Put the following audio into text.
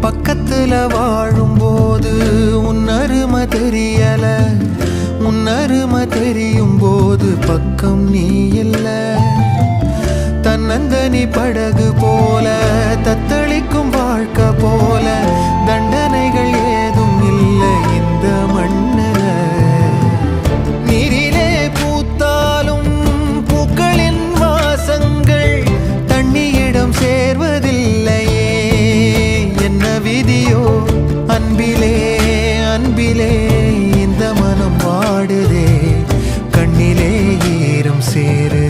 பக்கத்துல வாழும்போது உன்னருமை தெரியல, உன்னருமை தெரியும் போது பக்கம் நீ இல்ல. தன்னந்தனி படகு போல தத்தளிக்கும் வாழ்க்கை போல தண்டனைகள் ஏதும் இல்லை இந்த மண்ணுல. நீரிலே பூத்தாலும் பூக்களின் வாசங்கள் தண்ணியிடம் சேர்வதில்லையே. என்ன விதியோ அன்பிலே அன்பிலே இந்த மனம் வாடுதே, கண்ணிலே ஈரம் சேரு.